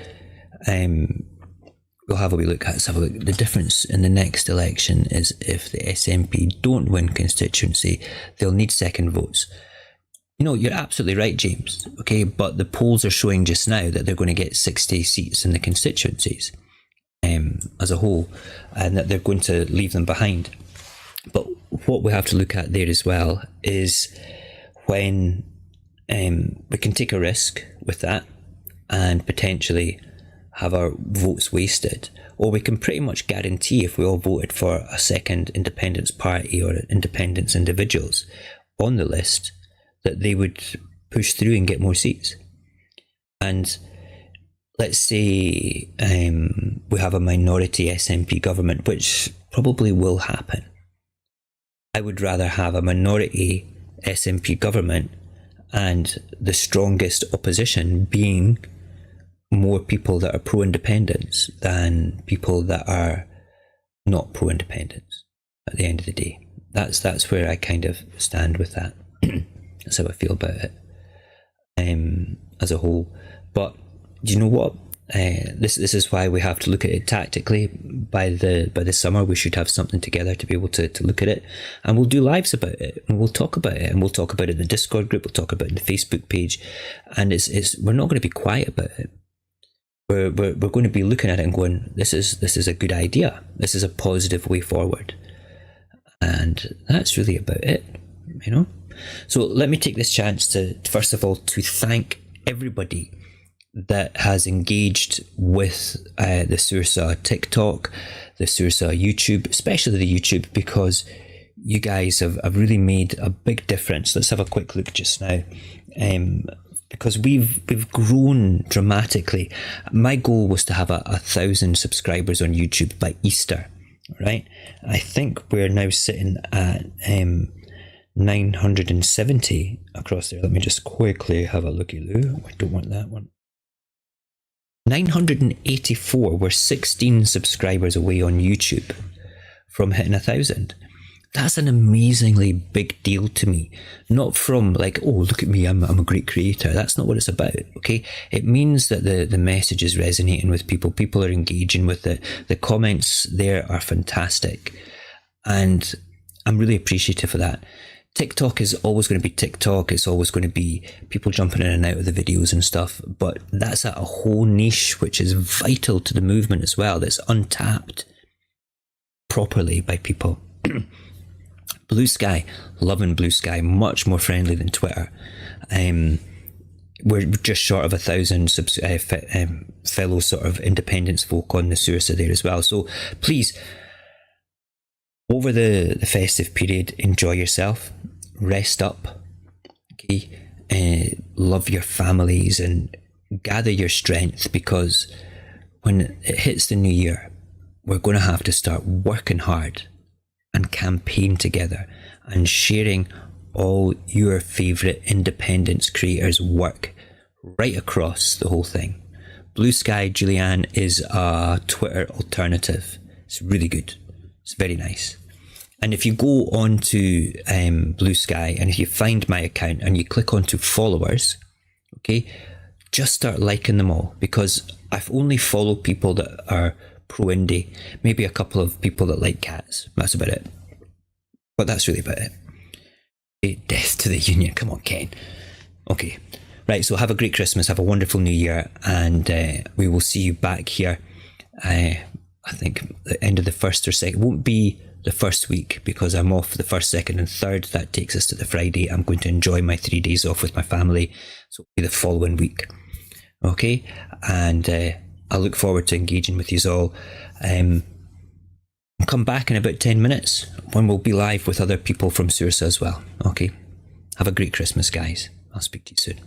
we'll have a wee look. Let's have a look. The difference in the next election is if the SNP don't win constituency, they'll need second votes. You know, you're absolutely right, James. Okay, but the polls are showing just now that they're going to get 60 seats in the constituencies as a whole, and that they're going to leave them behind. But what we have to look at there as well is when we can take a risk with that and potentially have our votes wasted, or we can pretty much guarantee if we all voted for a second independence party or independence individuals on the list that they would push through and get more seats. And let's say we have a minority SNP government, which probably will happen. I would rather have a minority SNP government and the strongest opposition being more people that are pro-independence than people that are not pro-independence at the end of the day. That's where I kind of stand with that. That's how I feel about it as a whole. But do you know what? This is why we have to look at it tactically. By the summer, we should have something together to be able to look at it, and we'll do lives about it, and we'll talk about it, and we'll talk about it in the Discord group. We'll talk about it in the Facebook page, and we're not going to be quiet about it. We're going to be looking at it and going, this is a good idea. This is a positive way forward, and that's really about it, you know. So let me take this chance to first of all to thank everybody that has engaged with the Saorsa TikTok, the Saorsa YouTube, especially the YouTube, because you guys have really made a big difference. Let's have a quick look just now. Because we've grown dramatically. My goal was to have 1,000 subscribers on YouTube by Easter, right? I think we're now sitting at 970 across there. Let me just quickly have a looky-loo. I don't want that one. 984. We're 16 subscribers away on YouTube from hitting 1,000. That's an amazingly big deal to me. Not from like, oh, look at me, I'm a great creator. That's not what it's about, okay? It means that the message is resonating with people. People are engaging with it. The comments there are fantastic. And I'm really appreciative of that. TikTok is always going to be TikTok. It's always going to be people jumping in and out of the videos and stuff. But that's a whole niche which is vital to the movement as well. That's untapped properly by people. Blue Sky, loving Blue Sky, much more friendly than Twitter. We're just short of 1,000 fellow sort of independence folk on the Saorsa there as well. So please, over the festive period, enjoy yourself, rest up, okay? Love your families and gather your strength, because when it hits the new year, we're going to have to start working hard and campaign together and sharing all your favourite independence creators' work right across the whole thing. Blue Sky, Julianne, is a Twitter alternative. It's really good. It's very nice. And if you go on to Blue Sky and if you find my account and you click onto followers, okay, just start liking them all, because I've only followed people that are pro-indie, maybe a couple of people that like cats. That's about it. But that's really about it. Okay, death to the union. Come on, Ken. Okay. Right, so have a great Christmas. Have a wonderful New Year. And we will see you back here. I think the end of the first or second. It won't be the first week because I'm off the first, second and third. That takes us to the Friday. I'm going to enjoy my 3 days off with my family. So it'll be the following week. Okay. And I look forward to engaging with you all. Come back in about 10 minutes when we'll be live with other people from Saorsa as well. Okay. Have a great Christmas, guys. I'll speak to you soon.